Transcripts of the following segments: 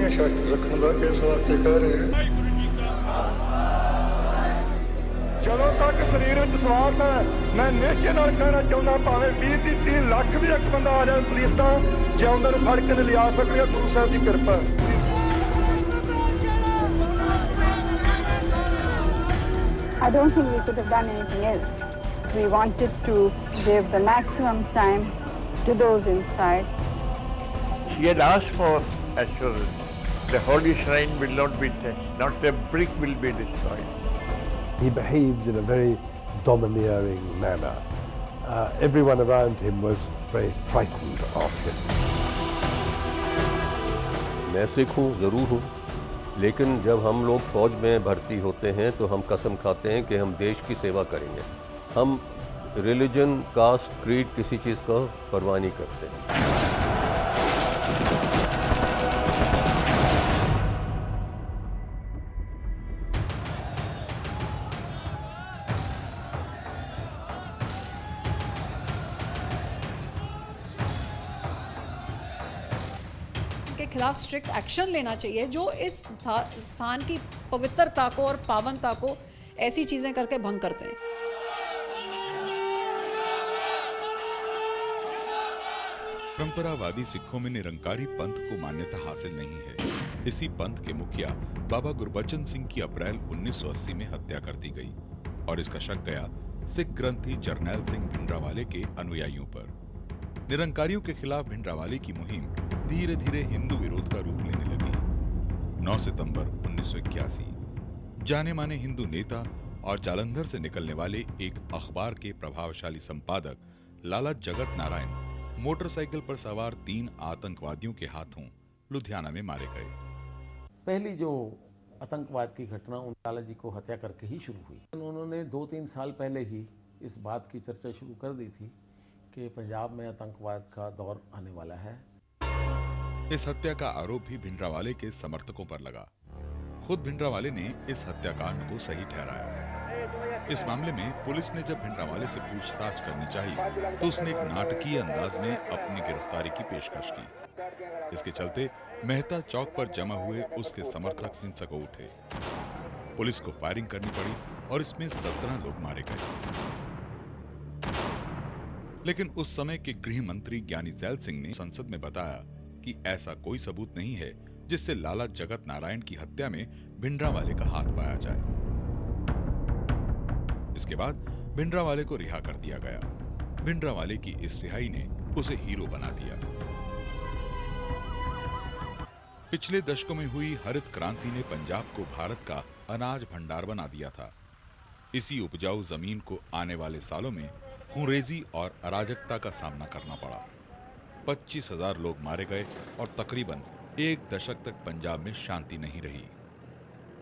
ਸਾਰੀਆਂ ਸ਼ਸਤਰ ਰੱਖਣ ਦਾ ਇਸ ਵਾਸਤੇ ਕਹਿ ਰਹੇ ਹਾਂ। ਜਦੋਂ ਤੱਕ ਸਰੀਰ ਵਿੱਚ ਸਵਾਸ ਹੈ, ਮੈਂ ਨਿਸ਼ਚੇ ਨਾਲ ਕਹਿਣਾ ਚਾਹੁੰਦਾ, ਭਾਵੇਂ 20-30 ਲੱਖ ਵੀ ਇੱਕ ਬੰਦਾ ਆ ਜਾਏ ਪੁਲਿਸ ਦਾ, ਜਿਉਂਦੇ ਨੂੰ ਫੜ ਕੇ ਨਹੀਂ ਲਿਆ ਸਕਦੀ, ਗੁਰੂ ਸਾਹਿਬ ਦੀ ਕਿਰਪਾ। I don't think we could have done anything else. We wanted to give the maximum time to those inside. He had asked for assurance. The holy shrine will not be touched, not a brick will be destroyed. He behaved in a very domineering manner. Everyone around him was very frightened of him. मैं सिख हूँ, ज़रूर हूँ, लेकिन जब हम लोग फ़ौज में भर्ती होते हैं तो हम कसम खाते हैं कि हम देश की सेवा करेंगे। हम रिलीजन, कास्ट, क्रीड किसी चीज़ का परवाह नहीं करते हैं। के खिलाफ स्ट्रिक्ट एक्शन लेना चाहिए जो इस स्थान की पवित्रता को और पावनता को ऐसी चीजें करके भंग करते हैं। परंपरावादी सिखों में निरंकारी पंथ को मान्यता हासिल नहीं है। इसी पंथ के मुखिया बाबा गुरबचन सिंह की अप्रैल 1980 में हत्या कर दी गई और इसका शक गया सिख ग्रंथी जरनैल सिंह भिंडरावाले के अनुयायियों पर। निरंकारियों के खिलाफ भिंडरावाले की मुहिम धीरे धीरे हिंदू विरोध का रूप लेने लगी। 9 सितंबर 1981 जाने माने हिंदू नेता और जालंधर से निकलने वाले एक अखबार के प्रभावशाली संपादक लाला जगत नारायण मोटरसाइकिल पर सवार 3 आतंकवादियों के हाथों लुधियाना में मारे गए। पहली जो आतंकवाद की घटना उन लाला जी को हत्या करके ही शुरू हुई। उन्होंने 2-3 साल पहले ही इस बात की चर्चा शुरू कर दी थी कि पंजाब में आतंकवाद का दौर आने वाला है। इस हत्या का आरोप भी भिंडरावाले के समर्थकों पर लगा। खुद भिंडरावाले ने इस हत्याकांड को सही ठहराया। इस मामले में पुलिस ने जब भिंडरावाले से पूछताछ करनी चाहिए तो उसने एक नाटकीय अंदाज में अपनी गिरफ्तारी की पेशकश की। इसके चलते मेहता चौक पर जमा हुए उसके समर्थक हिंसक हो उठे। पुलिस को फायरिंग करनी पड़ी और इसमें 17 लोग मारे गए। लेकिन उस समय के गृह मंत्री ज्ञानी जैल सिंह ने संसद में बताया कि ऐसा कोई सबूत नहीं है जिससे लाला जगत नारायण की हत्या में भिंडरावाले का हाथ पाया जाए। इसके बाद भिंडरावाले को रिहा कर दिया गया। भिंडरावाले की इस रिहाई ने उसे हीरो बना दिया। पिछले दशकों में हुई हरित क्रांति ने पंजाब को भारत का अनाज भंडार बना दिया था। इसी उपजाऊ जमीन को आने वाले सालों में खूंरेजी और अराजकता का सामना करना पड़ा। 25,000 लोग मारे गए और तकरीबन 1 दशक तक पंजाब में शांति नहीं रही।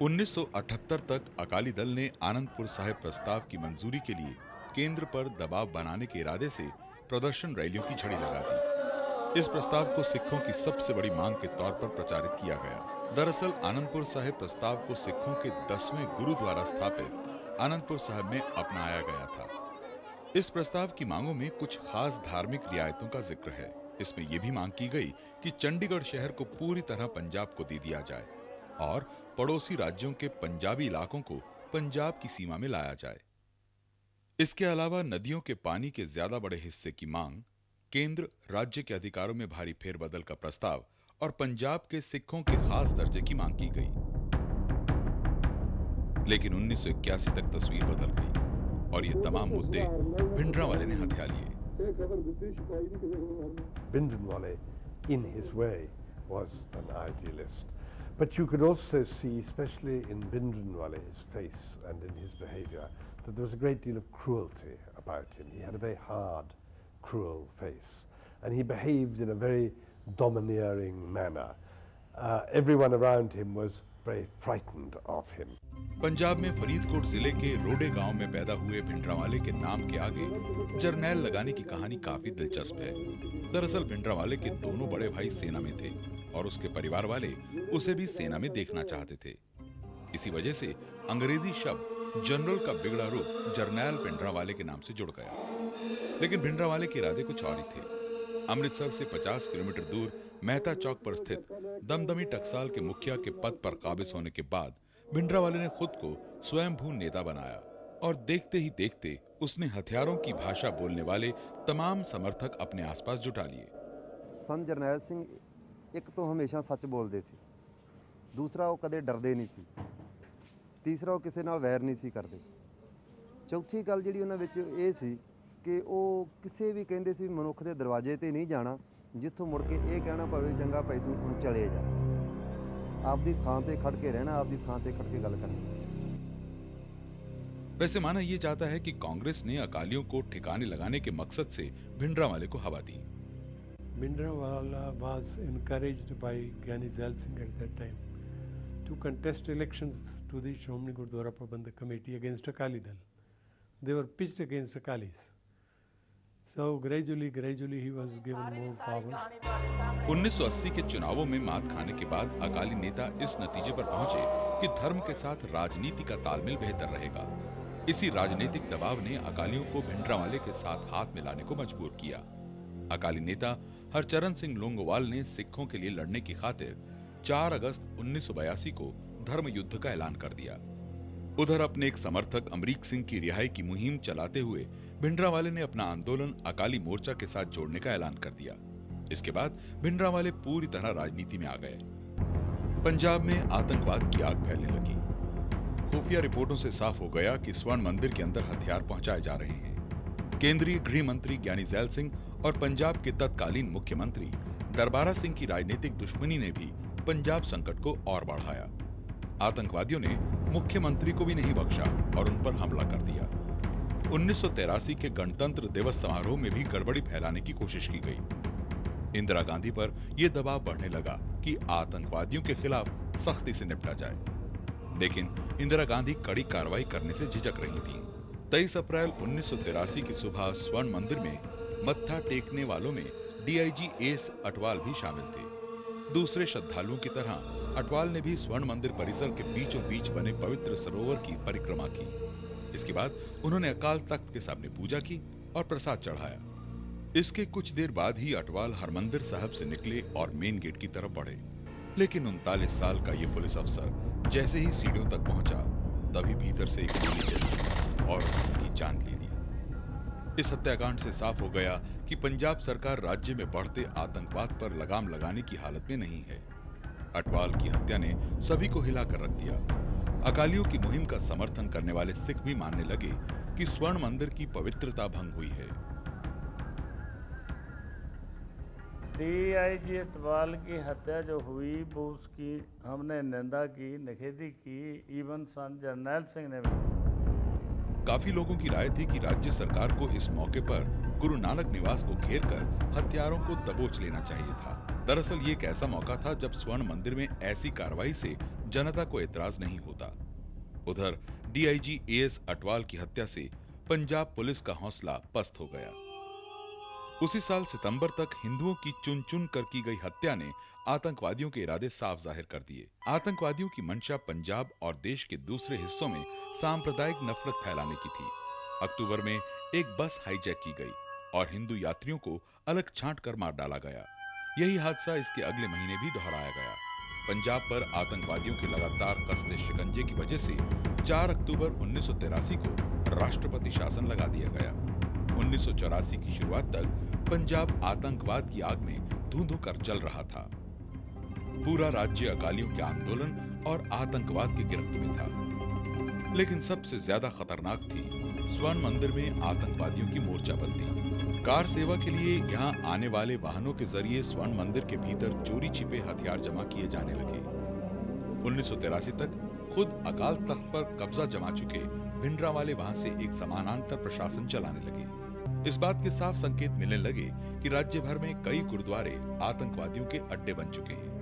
1978 तक अकाली दल ने आनंदपुर साहिब प्रस्ताव की मंजूरी के लिए केंद्र पर दबाव बनाने के इरादे से प्रदर्शन रैलियों की झड़ी लगा दी। इस प्रस्ताव को सिखों की सबसे बड़ी मांग के तौर पर प्रचारित किया गया। दरअसल आनंदपुर साहिब प्रस्ताव को सिखों के 10वें गुरु द्वारा स्थापित आनंदपुर साहिब में अपनाया गया था। इस प्रस्ताव की मांगों में कुछ खास धार्मिक रियायतों का जिक्र है। इसमें यह भी मांग की गई कि चंडीगढ़ शहर को पूरी तरह पंजाब को दे दिया जाए और पड़ोसी राज्यों के पंजाबी इलाकों को पंजाब की सीमा में लाया जाए। इसके अलावा नदियों के पानी के ज्यादा बड़े हिस्से की मांग, केंद्र राज्य के अधिकारों में भारी फेरबदल का प्रस्ताव और पंजाब के सिखों के खास दर्जे की मांग की गई। लेकिन 1981 तक तस्वीर बदल गई और ये तमाम मुद्दे भिंडरावाले ने हथिया लिए। Bhindranwale, in his way, was an idealist. But you could also see, especially in Bhindranwale's face and in his behavior, that there was a great deal of cruelty about him. He had a very hard, cruel face. And he behaved in a very domineering manner. Everyone around him was very frightened of him. Punjab में फरीदकोट जिले के रोडे गांव में पैदा हुए भिंडरावाले के नाम के आगे जरनैल लगाने की कहानी काफी दिलचस्प है। दरअसल भिंडरावाले के दोनों बड़े भाई सेना में थे और उसके परिवार वाले उसे भी सेना में देखना चाहते थे। इसी वजह से अंग्रेजी शब्द जनरल का बिगड़ा रूप जरनैल भिंडरावाले के नाम से जुड़ गया। लेकिन भिंडरावाले के इरादे कुछ और ही थे। अमृतसर से 50 किलोमीटर दूर मेहता चौक पर स्थित दमदमी टकसाल के मुखिया के पद पर काबिज होने के बाद भिंडरावाले ने खुद को स्वयंभू नेता बनाया और देखते ही देखते उसने हथियारों की भाषा बोलने वाले तमाम समर्थक अपने आसपास जुटा लिए। सन जरनैल सिंह एक तो हमेशा सच बोलते थे, दूसरा वो कदे डरते नहीं सी, तीसरा वो किसी नाल वैर नहीं सी करते, चौथी गल जिहड़ी उन्हां विच ये सी कि वो किसी भी कहिंदे सी मनुख के दरवाजे ते नहीं जाना जिथों मुड़ के ये कहना पवे चंगा भाई तू हुण चले जा, आपदी थां ते खड़ के रहना, आपदी थां ते खड़ के गल करनी। वैसे माना यह जाता है कि कांग्रेस ने अकालियों को ठिकाने लगाने के मकसद से भिंडरावाले को हवा दी। Bhindranwale was encouraged by Gyani Zail Singh at that time to contest elections to the Shromani Gurdwara Prabandhak Committee against Akali Dal. They were pitched against Akalis. So gradually he was given more powers. 1980 के चुनावों में मात खाने के बाद अकाली नेता इस नतीजे पर पहुंचे कि धर्म के साथ राजनीति का तालमेल बेहतर रहेगा। इसी राजनीतिक दबाव ने अकालियों को भिंडरावाले के साथ हाथ मिलाने को मजबूर किया। अकाली नेता हरचरण सिंह लोंगोवाल ने सिखों के लिए लड़ने की खातिर 4 अगस्त 1982 को धर्म युद्ध का ऐलान कर दिया। उधर अपने एक समर्थक अमरीक सिंह की रिहाई की मुहिम चलाते हुए भिंडरावाले ने अपना आंदोलन अकाली मोर्चा के साथ जोड़ने का ऐलान कर दिया। इसके बाद भिंडरावाले पूरी तरह राजनीति में आ गए। पंजाब में आतंकवाद की आग फैलने लगी। खुफिया रिपोर्टों से साफ हो गया कि स्वर्ण मंदिर के अंदर हथियार पहुंचाए जा रहे हैं। केंद्रीय गृह मंत्री ज्ञानी जैल सिंह और पंजाब के तत्कालीन मुख्यमंत्री दरबारा सिंह की राजनीतिक दुश्मनी ने भी पंजाब संकट को और बढ़ाया। आतंकवादियों ने मुख्यमंत्री को भी नहीं बख्शा और उन पर हमला कर दिया। 1983 के गणतंत्र दिवस समारोह में भी गड़बड़ी फैलाने की कोशिश की गई। इंदिरा गांधी पर यह दबाव बढ़ने लगा कि आतंकवादियों के खिलाफ सख्ती से निपटा जाए, लेकिन इंदिरा गांधी कड़ी कार्रवाई करने से झिझक रही थीं। 23 अप्रैल 1983 की सुबह स्वर्ण मंदिर में मत्था टेकने वालों में डीआईजी एस अटवाल भी शामिल थे। दूसरे श्रद्धालुओं की तरह अटवाल ने भी स्वर्ण मंदिर परिसर के बीचों बीच बने पवित्र सरोवर की परिक्रमा की। इसके बाद उन्होंने अकाल तख्त के सामने पूजा की और प्रसाद चढ़ाया। इसके कुछ देर बाद ही अटवाल हरमंदिर साहब से निकले और मेन गेट की तरफ बढ़े, लेकिन 39 साल का ये पुलिस अफसर जैसे ही सीढ़ियों तक पहुंचा तभी भीतर से एक गोली चली और उनकी जान ले ली। इस हत्याकांड से साफ हो गया कि पंजाब सरकार राज्य में बढ़ते आतंकवाद पर लगाम लगाने की हालत में नहीं है। अटवाल की हत्या ने सभी को हिलाकर रख दिया। अकालियों की मुहिम का समर्थन करने वाले सिख भी मानने लगे कि स्वर्ण मंदिर की पवित्रता भंग हुई है। डीआईजी अटवाल की हत्या जो हुई वो उसकी हमने निंदा की, निषेधी की, इवन सन जरनैल सिंह ने भी। काफी लोगों की राय थी कि राज्य सरकार को इस मौके पर गुरु नानक निवास को घेरकर हत्यारों को दबोच लेना चाहिए था। दरअसल ये एक ऐसा मौका था जब स्वर्ण मंदिर में ऐसी कार्रवाई से जनता को एतराज नहीं होता। उधर डीआईजी एएस अटवाल की हत्या से पंजाब पुलिस का हौसला पस्त हो गया। उसी साल सितंबर तक हिंदुओं की चुन चुन कर की गई हत्या ने आतंकवादियों के इरादे साफ जाहिर कर दिए। आतंकवादियों की मंशा पंजाब और देश के दूसरे हिस्सों में सांप्रदायिक नफरत फैलाने की थी। अक्टूबर में एक बस हाईजैक की गई और हिंदू यात्रियों को अलग छांट कर मार डाला गया। यही हादसा इसके अगले महीने भी दोहराया गया। पंजाब पर आतंकवादियों के लगातार कसते शिकंजे की वजह से 4 अक्टूबर 1983 को राष्ट्रपति शासन लगा दिया गया। 1984 की शुरुआत तक पंजाब आतंकवाद की आग में धुंध कर जल रहा था। पूरा राज्य अकालियों के आंदोलन और आतंकवाद की गिरफ्त में था। लेकिन सबसे ज्यादा खतरनाक थी स्वर्ण मंदिर में आतंकवादियों की मोर्चाबंदी। कार सेवा के लिए यहाँ आने वाले वाहनों के जरिए स्वर्ण मंदिर के भीतर चोरी छिपे हथियार जमा किए जाने लगे। 1983 तक खुद अकाल तख्त पर कब्जा जमा चुके भिंडरावाले वहां से एक समानांतर प्रशासन चलाने लगे। इस बात के साफ संकेत मिलने लगे कि राज्य भर में कई गुरुद्वारे आतंकवादियों के अड्डे बन चुके हैं।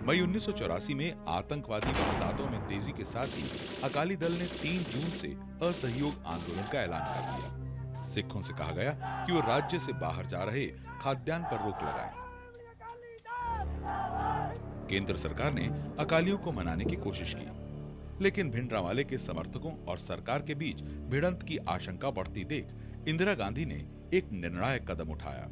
मई 1984 में आतंकवादी वारदातों में तेजी के साथ ही अकाली दल ने 3 जून से असहयोग आंदोलन का ऐलान कर दिया। सिखों से कहा गया कि वो राज्य से बाहर जा रहे खाद्यान्न पर रोक लगाएं। केंद्र सरकार ने अकालियों को मनाने की कोशिश की, लेकिन भिंडरावाले के समर्थकों और सरकार के बीच भिड़ंत की आशंका बढ़ती देख इंदिरा गांधी ने एक निर्णायक कदम उठाया।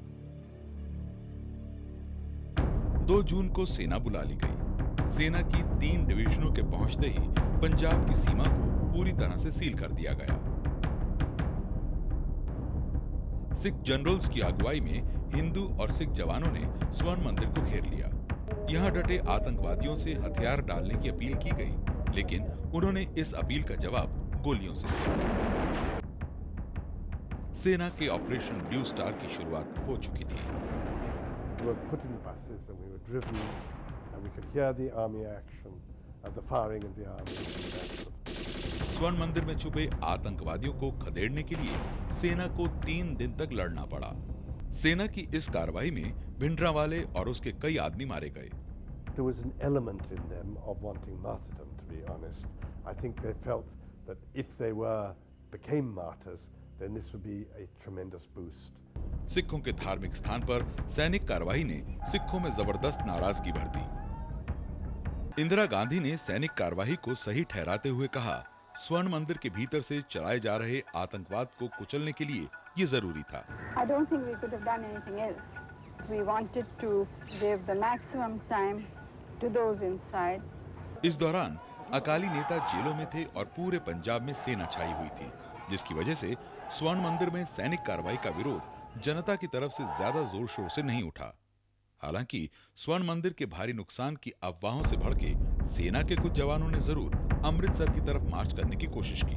2 जून को सेना बुला ली गई। सेना की 3 डिवीजनों के पहुंचते ही पंजाब की सीमा को पूरी तरह से सील कर दिया गया। सिख जनरल्स की अगुवाई में हिंदू और सिख जवानों ने स्वर्ण मंदिर को घेर लिया। यहां डटे आतंकवादियों से हथियार डालने की अपील की गई, लेकिन उन्होंने इस अपील का जवाब गोलियों से दिया। सेना के ऑपरेशन ब्लू स्टार की शुरुआत हो चुकी थी। We were put in buses and we were driven and we could hear the army action and the firing in the army. स्वर्ण मंदिर में छुपे आतंकवादियों को खदेड़ने के लिए सेना को 3 दिन तक लड़ना पड़ा। सेना की इस कार्रवाई में भिंडरांवाले और उसके कई आदमी मारे गए। There was an element in them of wanting martyrdom, to be honest. I think they felt that if they became martyrs, then this would be a tremendous boost. सिखों के धार्मिक स्थान पर सैनिक कार्रवाई ने सिखों में जबरदस्त नाराजगी भर दी। इंदिरा गांधी ने सैनिक कार्रवाई को सही ठहराते हुए कहा, स्वर्ण मंदिर के भीतर से चलाए जा रहे आतंकवाद को कुचलने के लिए ये जरूरी था। I don't think we could have done anything else. We wanted to give the maximum time to those inside. इस दौरान अकाली नेता जेलों में थे और पूरे पंजाब में सेना छाई हुई थी, जिसकी वजह से स्वर्ण मंदिर में सैनिक कार्रवाई का विरोध जनता की तरफ से ज्यादा जोर शोर से नहीं उठा। हालांकि स्वर्ण मंदिर के भारी नुकसान की अफवाहों से भड़के सेना के कुछ जवानों ने जरूर अमृतसर की तरफ मार्च करने की कोशिश की।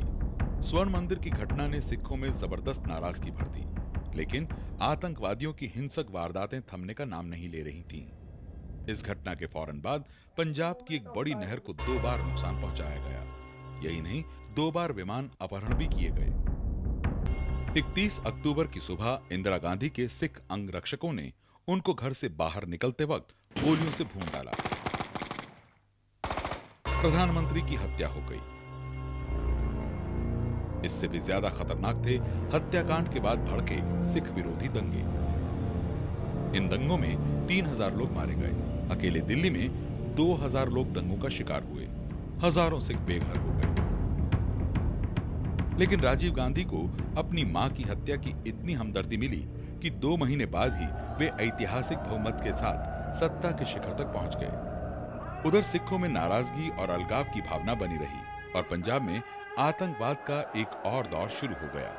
स्वर्ण मंदिर की घटना ने सिखों में जबरदस्त नाराजगी भर दी, लेकिन आतंकवादियों की हिंसक वारदातें थमने का नाम नहीं ले रही थीं। इस घटना के फौरन बाद पंजाब की एक बड़ी नहर को 2 बार नुकसान पहुंचाया गया। यही नहीं, 2 बार विमान अपहरण भी किए गए। 31 अक्टूबर की सुबह इंदिरा गांधी के सिख अंगरक्षकों ने उनको घर से बाहर निकलते वक्त गोलियों से भून डाला। प्रधानमंत्री की हत्या हो गई। इससे भी ज्यादा खतरनाक थे हत्याकांड के बाद भड़के सिख विरोधी दंगे। इन दंगों में 3000 लोग मारे गए। अकेले दिल्ली में 2000 लोग दंगों का शिकार हुए। हजारों सिख बेघर हो गए। लेकिन राजीव गांधी को अपनी मां की हत्या की इतनी हमदर्दी मिली कि 2 महीने बाद ही वे ऐतिहासिक बहुमत के साथ सत्ता के शिखर तक पहुंच गए। उधर सिखों में नाराजगी और अलगाव की भावना बनी रही और पंजाब में आतंकवाद का एक और दौर शुरू हो गया।